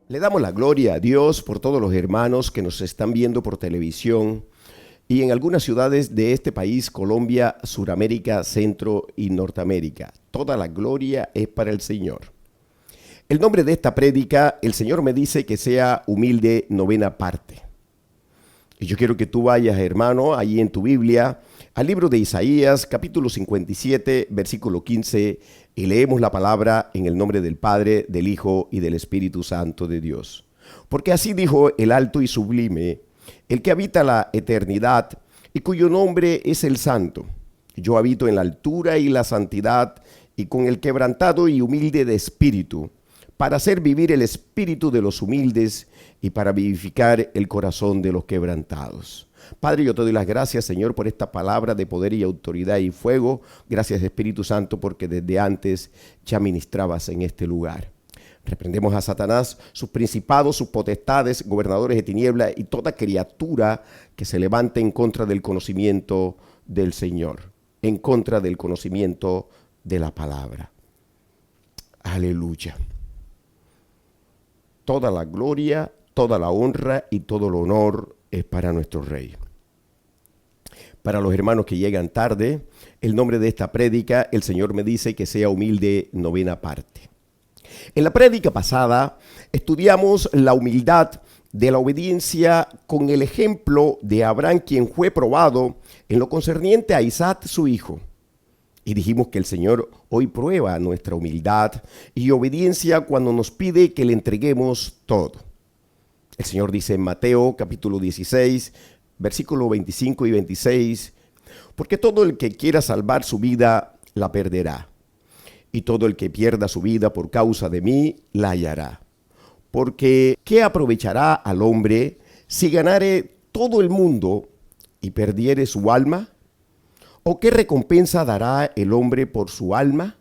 Le damos la gloria a Dios por todos los hermanos que nos están viendo por televisión y en algunas ciudades de este país, Colombia, Suramérica, Centro y Norteamérica. Toda la gloria es para el Señor. El nombre de esta prédica, el Señor me dice que sea humilde novena parte. Y yo quiero que tú vayas, hermano, ahí en tu Biblia, al libro de Isaías, capítulo 57, versículo 15, y leemos la palabra en el nombre del Padre, del Hijo y del Espíritu Santo de Dios. Porque así dijo el alto y sublime, el que habita la eternidad y cuyo nombre es el Santo. Yo habito en la altura y la santidad y con el quebrantado y humilde de espíritu, para hacer vivir el espíritu de los humildes y para vivificar el corazón de los quebrantados. Padre, yo te doy las gracias, Señor, por esta palabra de poder y autoridad y fuego. Gracias, Espíritu Santo, porque desde antes ya ministrabas en este lugar. Reprendemos a Satanás, sus principados, sus potestades, gobernadores de tinieblas y toda criatura que se levante en contra del conocimiento del Señor, en contra del conocimiento de la palabra. Aleluya. Toda la gloria, toda la honra y todo el honor es para nuestro Rey. Para los hermanos que llegan tarde, el nombre de esta prédica, el Señor me dice que sea humilde novena parte. En la prédica pasada estudiamos la humildad de la obediencia con el ejemplo de Abraham, quien fue probado en lo concerniente a Isaac, su hijo. Y dijimos que el Señor hoy prueba nuestra humildad y obediencia cuando nos pide que le entreguemos todo. El Señor dice en Mateo capítulo 16, versículos 25 y 26, porque todo el que quiera salvar su vida la perderá, y todo el que pierda su vida por causa de mí la hallará. Porque ¿qué aprovechará al hombre si ganare todo el mundo y perdiere su alma? ¿O qué recompensa dará el hombre por su alma?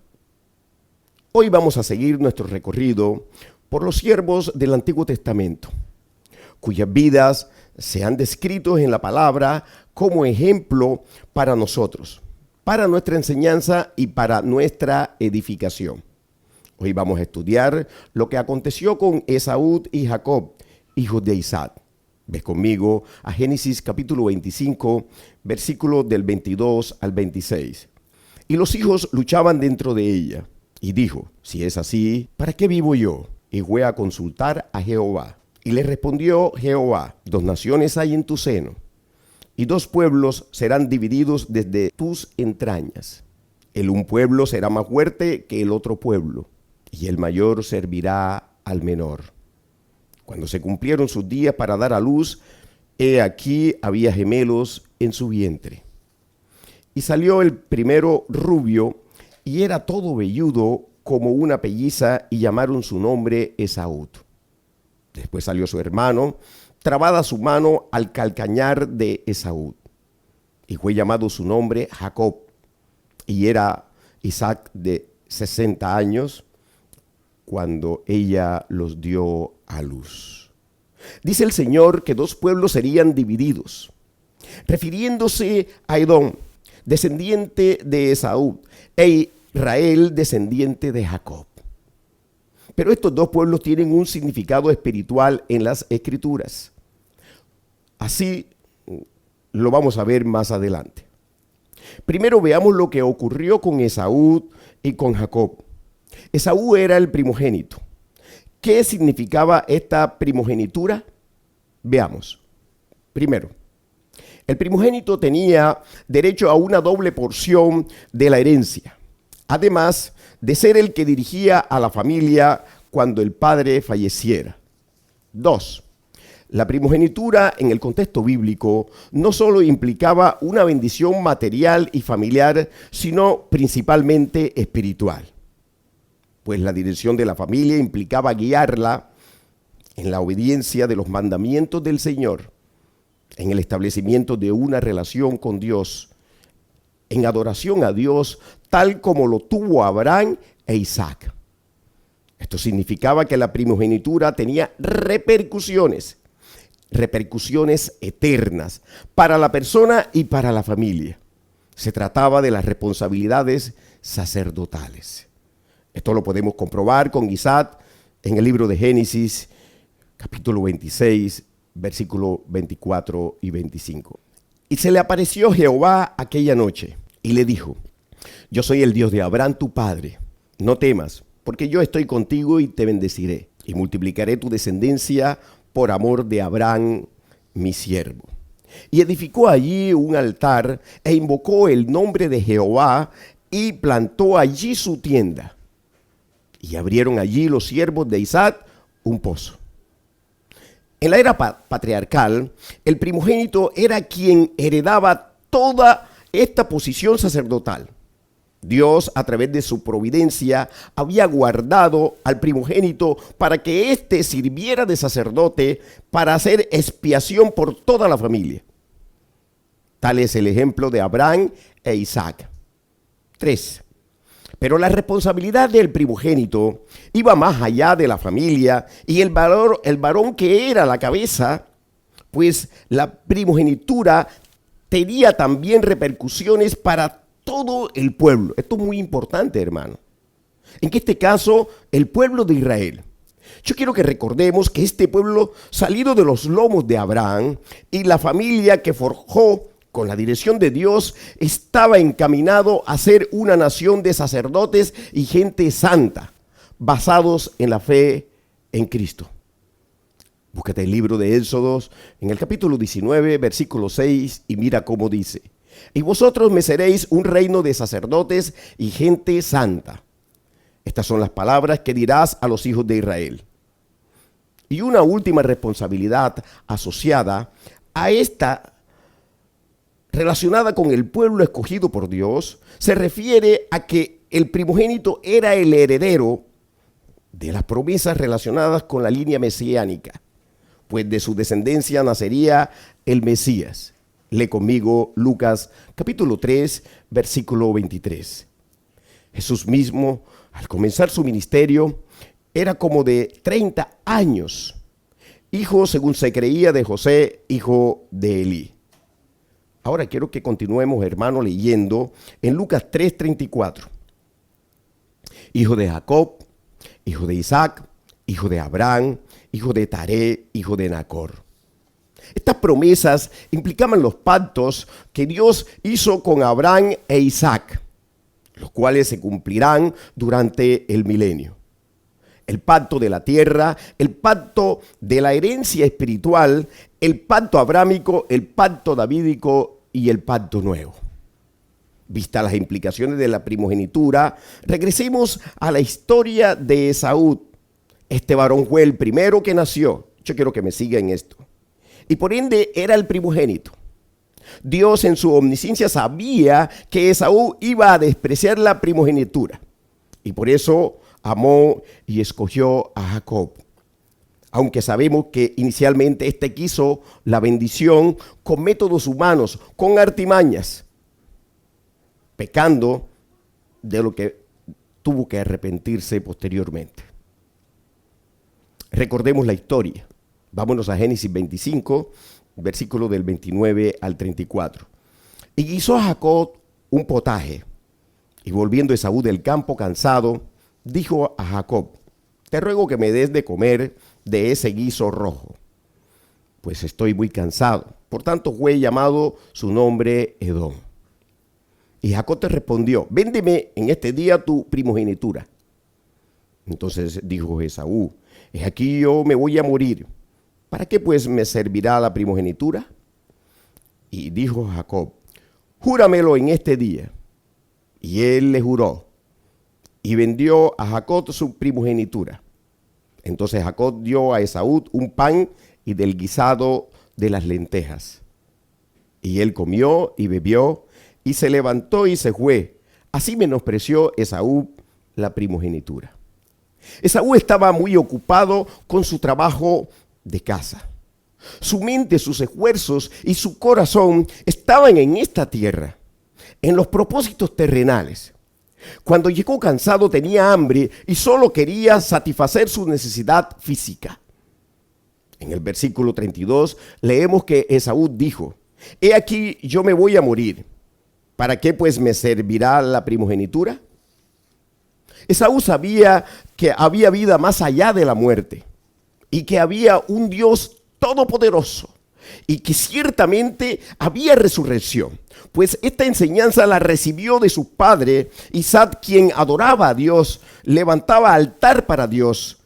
Hoy vamos a seguir nuestro recorrido por los siervos del Antiguo Testamento, cuyas vidas se han descrito en la palabra como ejemplo para nosotros, para nuestra enseñanza y para nuestra edificación. Hoy vamos a estudiar lo que aconteció con Esaú y Jacob, hijos de Isaac. Ves conmigo a Génesis capítulo 25, versículos del 22 al 26. Y los hijos luchaban dentro de ella. Y dijo, si es así, ¿para qué vivo yo? Y fue a consultar a Jehová. Y le respondió Jehová, 2 naciones hay en tu seno, y 2 pueblos serán divididos desde tus entrañas. El un pueblo será más fuerte que el otro pueblo, y el mayor servirá al menor. Cuando se cumplieron sus días para dar a luz, he aquí había gemelos en su vientre. Y salió el primero rubio, y era todo velludo como una pelliza, y llamaron su nombre Esaú. Después salió su hermano, trabada su mano al calcañar de Esaú, y fue llamado su nombre Jacob. Y era Isaac de 60 años cuando ella los dio a luz. Dice el Señor que 2 pueblos serían divididos, refiriéndose a Edom, descendiente de Esaú, e Israel, descendiente de Jacob. Pero estos 2 pueblos tienen un significado espiritual en las Escrituras. Así lo vamos a ver más adelante. Primero veamos lo que ocurrió con Esaú y con Jacob. Esaú era el primogénito. ¿Qué significaba esta primogenitura? Veamos. Primero, el primogénito tenía derecho a una doble porción de la herencia, además de ser el que dirigía a la familia cuando el padre falleciera. 2. La primogenitura en el contexto bíblico no solo implicaba una bendición material y familiar, sino principalmente espiritual. Pues la dirección de la familia implicaba guiarla en la obediencia de los mandamientos del Señor, en el establecimiento de una relación con Dios, en adoración a Dios, tal como lo tuvo Abraham e Isaac. Esto significaba que la primogenitura tenía repercusiones eternas para la persona y para la familia. Se trataba de las responsabilidades sacerdotales. Esto lo podemos comprobar con Isaac en el libro de Génesis, capítulo 26, versículos 24 y 25. Y se le apareció Jehová aquella noche y le dijo: yo soy el Dios de Abraham tu padre, no temas, porque yo estoy contigo y te bendeciré, y multiplicaré tu descendencia por amor de Abraham mi siervo. Y edificó allí un altar e invocó el nombre de Jehová y plantó allí su tienda. Y abrieron allí los siervos de Isaac un pozo. En la era patriarcal, el primogénito era quien heredaba toda esta posición sacerdotal. Dios, a través de su providencia, había guardado al primogénito para que éste sirviera de sacerdote para hacer expiación por toda la familia. Tal es el ejemplo de Abraham e Isaac. 3. Pero la responsabilidad del primogénito iba más allá de la familia y el varón que era la cabeza, pues la primogenitura tenía también repercusiones para todo el pueblo. Esto es muy importante, hermano. En este caso, el pueblo de Israel. Yo quiero que recordemos que este pueblo, salido de los lomos de Abraham y la familia que forjó con la dirección de Dios, estaba encaminado a ser una nación de sacerdotes y gente santa, basados en la fe en Cristo. Búscate el libro de Éxodos en el capítulo 19, versículo 6, y mira cómo dice: y vosotros me seréis un reino de sacerdotes y gente santa. Estas son las palabras que dirás a los hijos de Israel. Y una última responsabilidad asociada a esta, relacionada con el pueblo escogido por Dios, se refiere a que el primogénito era el heredero de las promesas relacionadas con la línea mesiánica, pues de su descendencia nacería el Mesías. Lee conmigo Lucas capítulo 3, versículo 23. Jesús mismo, al comenzar su ministerio, era como de 30 años, hijo, según se creía, de José, hijo de Elí. Ahora quiero que continuemos, hermano, leyendo en Lucas 3:34. Hijo de Jacob, hijo de Isaac, hijo de Abraham, hijo de Taré, hijo de Nacor. Estas promesas implicaban los pactos que Dios hizo con Abraham e Isaac, los cuales se cumplirán durante el milenio. El pacto de la tierra, el pacto de la herencia espiritual, el pacto abrámico, el pacto davídico y el pacto nuevo. Vistas las implicaciones de la primogenitura, regresemos a la historia de Esaú. Este varón fue el primero que nació. Yo quiero que me siga en esto. Y por ende era el primogénito. Dios en su omnisciencia sabía que Esaú iba a despreciar la primogenitura. Y por eso amó y escogió a Jacob. Aunque sabemos que inicialmente éste quiso la bendición con métodos humanos, con artimañas, pecando de lo que tuvo que arrepentirse posteriormente. Recordemos la historia. Vámonos a Génesis 25, versículo del 29 al 34. Y hizo a Jacob un potaje, y volviendo Esaú del campo cansado, dijo a Jacob: te ruego que me des de comer de ese guiso rojo, pues estoy muy cansado. Por tanto fue llamado su nombre Edom. Y Jacob te respondió: véndeme en este día tu primogenitura. Entonces dijo Esaú: he aquí yo me voy a morir. ¿Para qué pues me servirá la primogenitura? Y dijo Jacob: júramelo en este día. Y él le juró, y vendió a Jacob su primogenitura. Entonces Jacob dio a Esaú un pan y del guisado de las lentejas. Y él comió y bebió, y se levantó y se fue. Así menospreció Esaú la primogenitura. Esaú estaba muy ocupado con su trabajo de casa. Su mente, sus esfuerzos y su corazón estaban en esta tierra, en los propósitos terrenales. Cuando llegó cansado tenía hambre y solo quería satisfacer su necesidad física. En el versículo 32 leemos que Esaú dijo: he aquí yo me voy a morir. ¿Para qué pues me servirá la primogenitura? Esaú sabía que había vida más allá de la muerte. y que había un Dios todopoderoso y que ciertamente había resurrección. Pues esta enseñanza la recibió de su padre Isaac, quien adoraba a Dios, levantaba altar para Dios.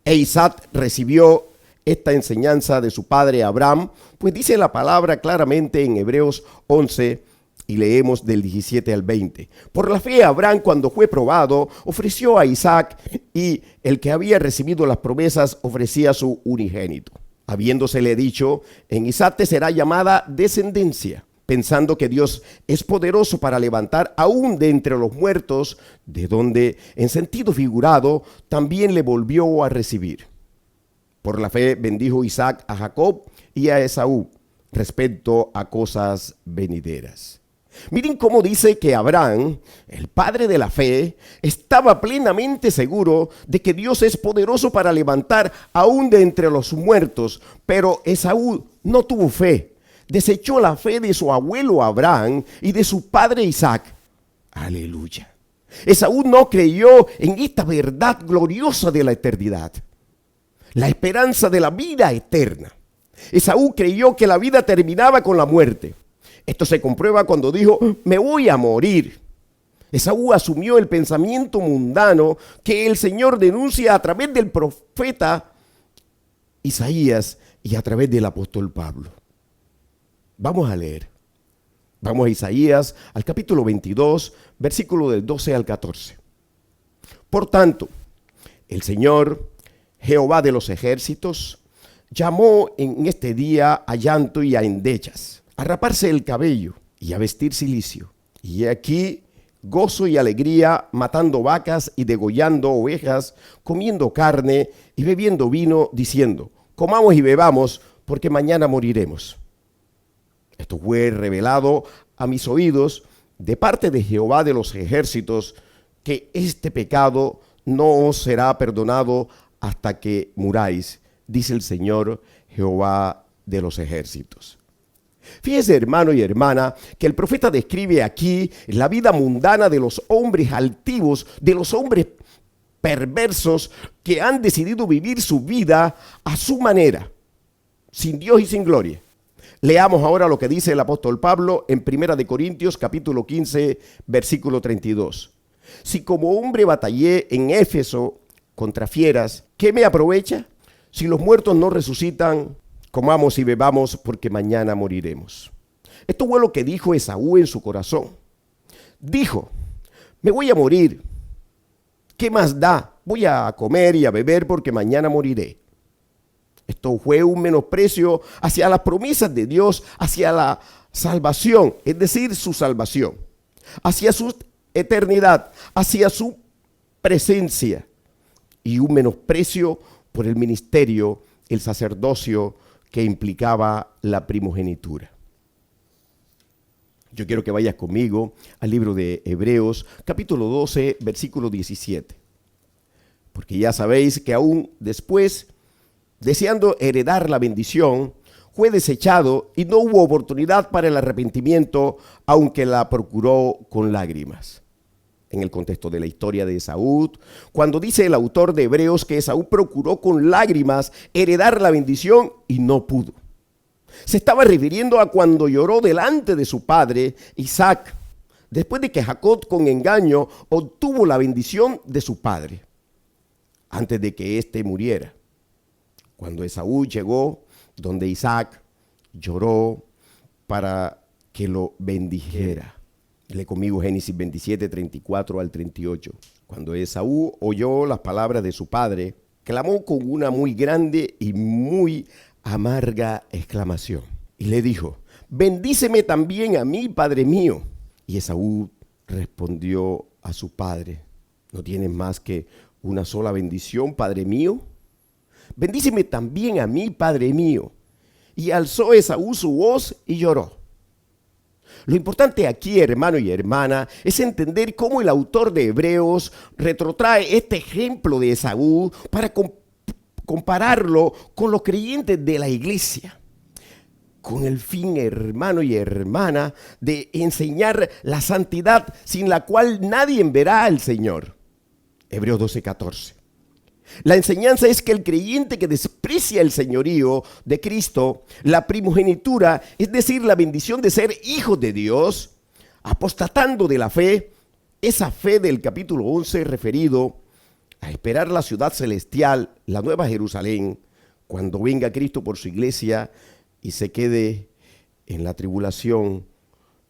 E Isaac recibió esta enseñanza de su padre Abraham, pues dice la palabra claramente en Hebreos 11 y leemos del 17 al 20. Por la fe Abraham, cuando fue probado, ofreció a Isaac, y el que había recibido las promesas ofrecía su unigénito, habiéndosele dicho: en Isaac te será llamada descendencia, pensando que Dios es poderoso para levantar aún de entre los muertos, de donde en sentido figurado también le volvió a recibir. Por la fe bendijo Isaac a Jacob y a Esaú respecto a cosas venideras. Miren cómo dice que Abraham, el padre de la fe, estaba plenamente seguro de que Dios es poderoso para levantar aún de entre los muertos, pero Esaú no tuvo fe. Desechó la fe de su abuelo Abraham y de su padre Isaac. Aleluya. Esaú no creyó en esta verdad gloriosa de la eternidad, la esperanza de la vida eterna. Esaú creyó que la vida terminaba con la muerte. Esto se comprueba cuando dijo: me voy a morir. Esaú asumió el pensamiento mundano que el Señor denuncia a través del profeta Isaías y a través del apóstol Pablo. Vamos a leer. Vamos a Isaías, al capítulo 22, versículo del 12 al 14. Por tanto, el Señor, Jehová de los ejércitos, llamó en este día a llanto y a endechas, a raparse el cabello y a vestir cilicio. Y aquí gozo y alegría, matando vacas y degollando ovejas, comiendo carne y bebiendo vino, diciendo: comamos y bebamos, porque mañana moriremos. Esto fue revelado a mis oídos de parte de Jehová de los ejércitos, que este pecado no os será perdonado hasta que muráis, dice el Señor Jehová de los ejércitos. Fíjese, hermano y hermana, que el profeta describe aquí la vida mundana de los hombres altivos, de los hombres perversos que han decidido vivir su vida a su manera, sin Dios y sin gloria. Leamos ahora lo que dice el apóstol Pablo en 1 Corintios capítulo 15, versículo 32. Si como hombre batallé en Éfeso contra fieras, ¿qué me aprovecha? Si los muertos no resucitan, comamos y bebamos, porque mañana moriremos. Esto fue lo que dijo Esaú en su corazón. Dijo: me voy a morir. ¿Qué más da? Voy a comer y a beber, porque mañana moriré. Esto fue un menosprecio hacia las promesas de Dios, hacia la salvación, es decir, su salvación, hacia su eternidad, hacia su presencia, y un menosprecio por el ministerio, el sacerdocio que implicaba la primogenitura. Yo quiero que vayas conmigo al libro de Hebreos, capítulo 12, versículo 17. Porque ya sabéis que aún después, deseando heredar la bendición, fue desechado y no hubo oportunidad para el arrepentimiento, aunque la procuró con lágrimas. En el contexto de la historia de Esaú, cuando dice el autor de Hebreos que Esaú procuró con lágrimas heredar la bendición y no pudo, se estaba refiriendo a cuando lloró delante de su padre Isaac, después de que Jacob con engaño obtuvo la bendición de su padre, antes de que éste muriera. Cuando Esaú llegó donde Isaac, lloró para que lo bendijera. Lee conmigo Génesis 27, 34 al 38. Cuando Esaú oyó las palabras de su padre, clamó con una muy grande y muy amarga exclamación. Y le dijo: bendíceme también a mí, padre mío. Y Esaú respondió a su padre: ¿no tienes más que una sola bendición, padre mío? Bendíceme también a mí, padre mío. Y alzó Esaú su voz y lloró. Lo importante aquí, hermano y hermana, es entender cómo el autor de Hebreos retrotrae este ejemplo de Esaú para compararlo con los creyentes de la iglesia, con el fin, hermano y hermana, de enseñar la santidad sin la cual nadie verá al Señor. Hebreos 12, 14. La enseñanza es que el creyente que desprecia el señorío de Cristo, la primogenitura, es decir, la bendición de ser hijos de Dios, apostatando de la fe, esa fe del capítulo 11 referido a esperar la ciudad celestial, la nueva Jerusalén, cuando venga Cristo por su iglesia y se quede en la tribulación,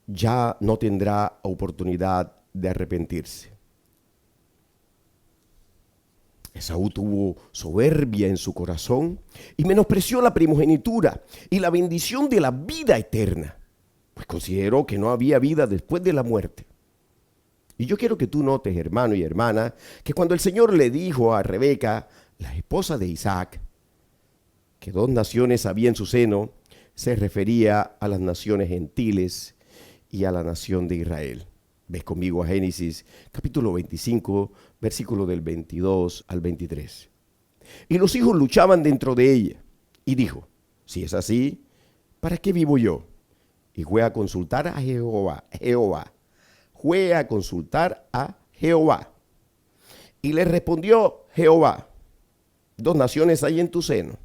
ya no tendrá oportunidad de arrepentirse. Esaú tuvo soberbia en su corazón y menospreció la primogenitura y la bendición de la vida eterna, pues consideró que no había vida después de la muerte. Y yo quiero que tú notes, hermano y hermana, que cuando el Señor le dijo a Rebeca, la esposa de Isaac, que 2 naciones había en su seno, se refería a las naciones gentiles y a la nación de Israel. Ves conmigo a Génesis capítulo 25, versículo del 22 al 23. Y los hijos luchaban dentro de ella. Y dijo, si es así, ¿para qué vivo yo? Y fue a consultar a Jehová. Fue a consultar a Jehová. Y le respondió Jehová, 2 naciones hay en tu seno,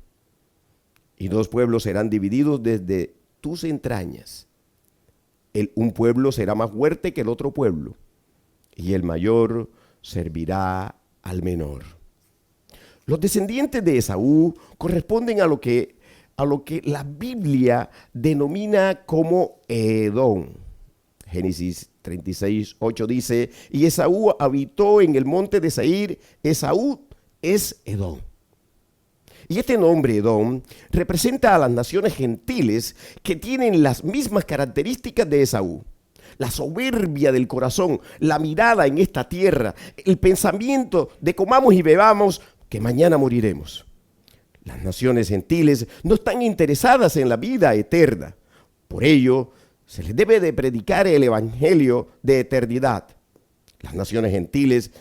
y 2 pueblos serán divididos desde tus entrañas. Un pueblo será más fuerte que el otro pueblo, y el mayor servirá al menor. Los descendientes de Esaú corresponden a lo que la Biblia denomina como Edom. Génesis 36, 8 dice, y Esaú habitó en el monte de Seir. Esaú es Edom. Y este nombre Edom representa a las naciones gentiles que tienen las mismas características de Esaú. La soberbia del corazón, la mirada en esta tierra, el pensamiento de comamos y bebamos que mañana moriremos. Las naciones gentiles no están interesadas en la vida eterna. Por ello, se les debe de predicar el evangelio de eternidad. Las naciones gentiles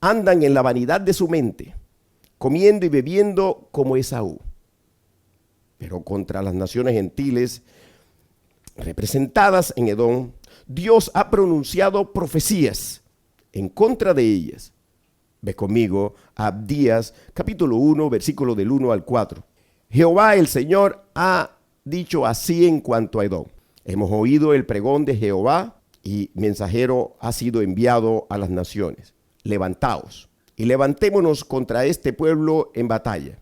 andan en la vanidad de su mente, comiendo y bebiendo como Esaú. Pero contra las naciones gentiles representadas en Edom, Dios ha pronunciado profecías en contra de ellas. Ve conmigo a Abdías, capítulo 1, versículo del 1 al 4. Jehová el Señor ha dicho así en cuanto a Edom. Hemos oído el pregón de Jehová y mensajero ha sido enviado a las naciones. Levantaos y levantémonos contra este pueblo en batalla.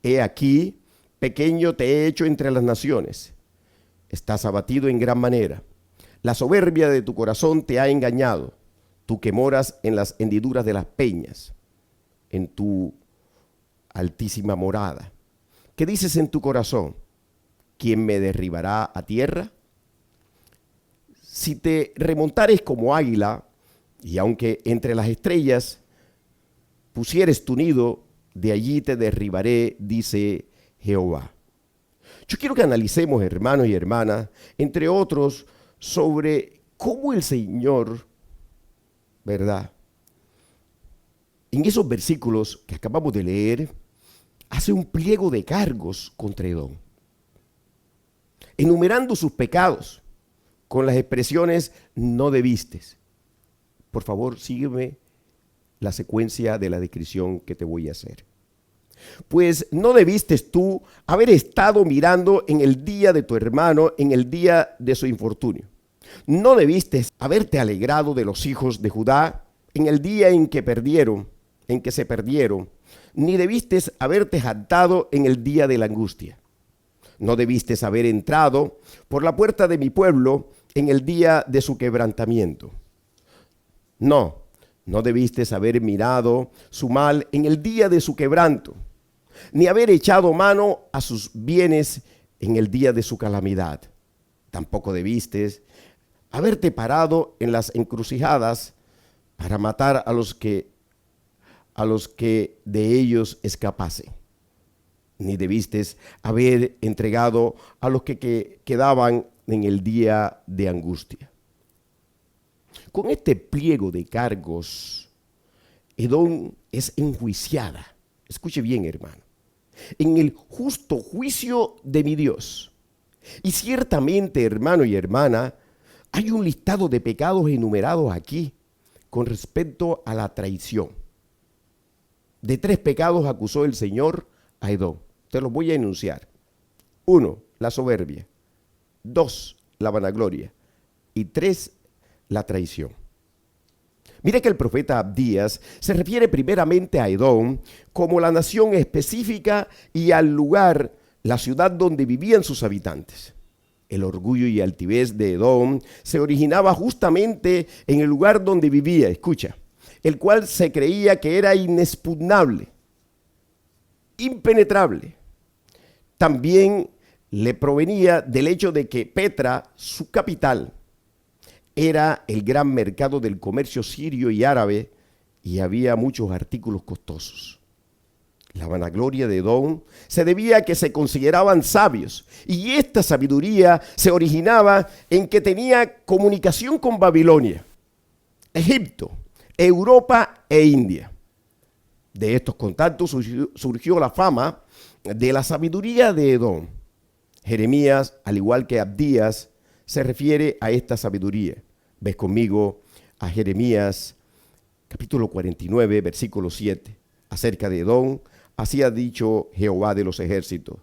He aquí, pequeño te he hecho entre las naciones. Estás abatido en gran manera. La soberbia de tu corazón te ha engañado. Tú que moras en las hendiduras de las peñas, en tu altísima morada. ¿Qué dices en tu corazón? ¿Quién me derribará a tierra? Si te remontares como águila, y aunque entre las estrellas pusieres tu nido, de allí te derribaré, dice Jehová. Yo quiero que analicemos, hermanos y hermanas, entre otros, sobre cómo el Señor, ¿verdad?, en esos versículos que acabamos de leer, hace un pliego de cargos contra Edom, enumerando sus pecados con las expresiones no debiste. Por favor, sígueme la secuencia de la descripción que te voy a hacer. Pues no debiste tú haber estado mirando en el día de tu hermano, en el día de su infortunio. No debiste haberte alegrado de los hijos de Judá en el día en que se perdieron, ni debiste haberte jactado en el día de la angustia. No debiste haber entrado por la puerta de mi pueblo en el día de su quebrantamiento. No debiste haber mirado su mal en el día de su quebranto, ni haber echado mano a sus bienes en el día de su calamidad. Tampoco debiste haberte parado en las encrucijadas para matar a los que de ellos escapasen. Ni debiste haber entregado a los que quedaban en el día de angustia. Con este pliego de cargos, Edom es enjuiciada. Escuche bien, hermano. En el justo juicio de mi Dios. Y ciertamente, hermano y hermana, hay un listado de pecados enumerados aquí con respecto a la traición. De 3 pecados acusó el Señor a Edom. Te los voy a enunciar. 1, la soberbia. 2, la vanagloria. Y 3, la traición. Mire que el profeta Abdías se refiere primeramente a Edom como la nación específica y al lugar, la ciudad donde vivían sus habitantes. El orgullo y altivez de Edom se originaba justamente en el lugar donde vivía, escucha, el cual se creía que era inexpugnable, impenetrable. También le provenía del hecho de que Petra, su capital, era el gran mercado del comercio sirio y árabe y había muchos artículos costosos. La vanagloria de Edom se debía a que se consideraban sabios y esta sabiduría se originaba en que tenía comunicación con Babilonia, Egipto, Europa e India. De estos contactos surgió la fama de la sabiduría de Edom. Jeremías, al igual que Abdías, se refiere a esta sabiduría. Ves conmigo a Jeremías capítulo 49, versículo 7. Acerca de Edom, así ha dicho Jehová de los ejércitos: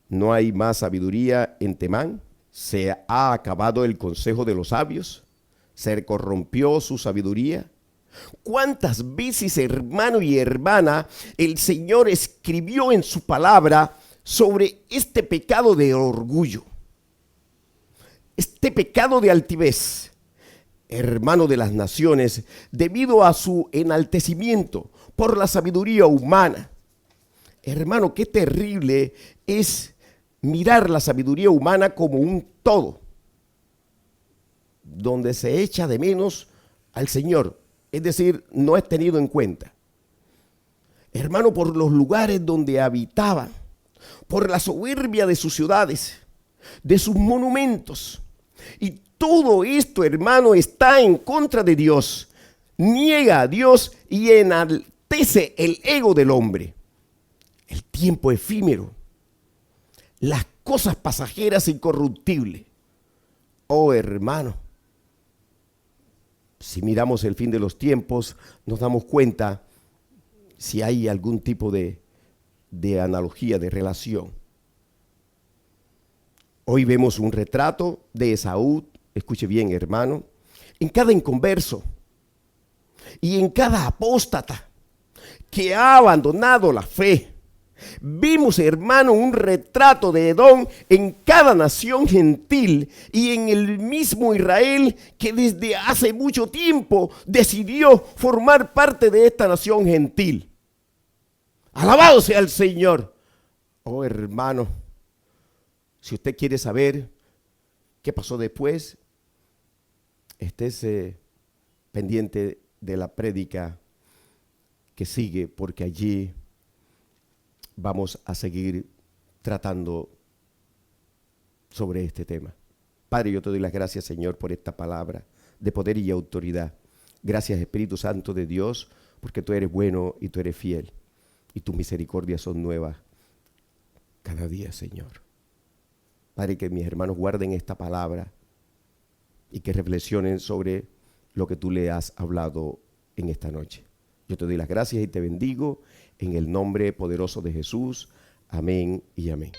¿no hay más sabiduría en Temán? ¿Se ha acabado el consejo de los sabios? ¿Se corrompió su sabiduría? ¿Cuántas veces, hermano y hermana, el Señor escribió en su palabra sobre este pecado de orgullo? Este pecado de altivez, hermano de las naciones, debido a su enaltecimiento por la sabiduría humana. Hermano, qué terrible es mirar la sabiduría humana como un todo, donde se echa de menos al Señor, es decir, no es tenido en cuenta. Hermano, por los lugares donde habitaban, por la soberbia de sus ciudades, de sus monumentos. Y todo esto, hermano, está en contra de Dios. Niega a Dios y enaltece el ego del hombre. El tiempo efímero, las cosas pasajeras y corruptibles. Oh, hermano, si miramos el fin de los tiempos, nos damos cuenta si hay algún tipo de analogía, de relación. Hoy vemos un retrato de Esaú, escuche bien, hermano, en cada inconverso y en cada apóstata que ha abandonado la fe. Vimos, hermano, un retrato de Edom en cada nación gentil y en el mismo Israel que desde hace mucho tiempo decidió formar parte de esta nación gentil. Alabado sea el Señor. Oh, hermano, si usted quiere saber qué pasó después, estése pendiente de la prédica que sigue, porque allí vamos a seguir tratando sobre este tema. Padre, yo te doy las gracias, Señor, por esta palabra de poder y autoridad. Gracias, Espíritu Santo de Dios, porque tú eres bueno y tú eres fiel. Y tus misericordias son nuevas cada día, Señor. Padre, que mis hermanos guarden esta palabra y que reflexionen sobre lo que tú le has hablado en esta noche. Yo te doy las gracias y te bendigo en el nombre poderoso de Jesús. Amén y amén.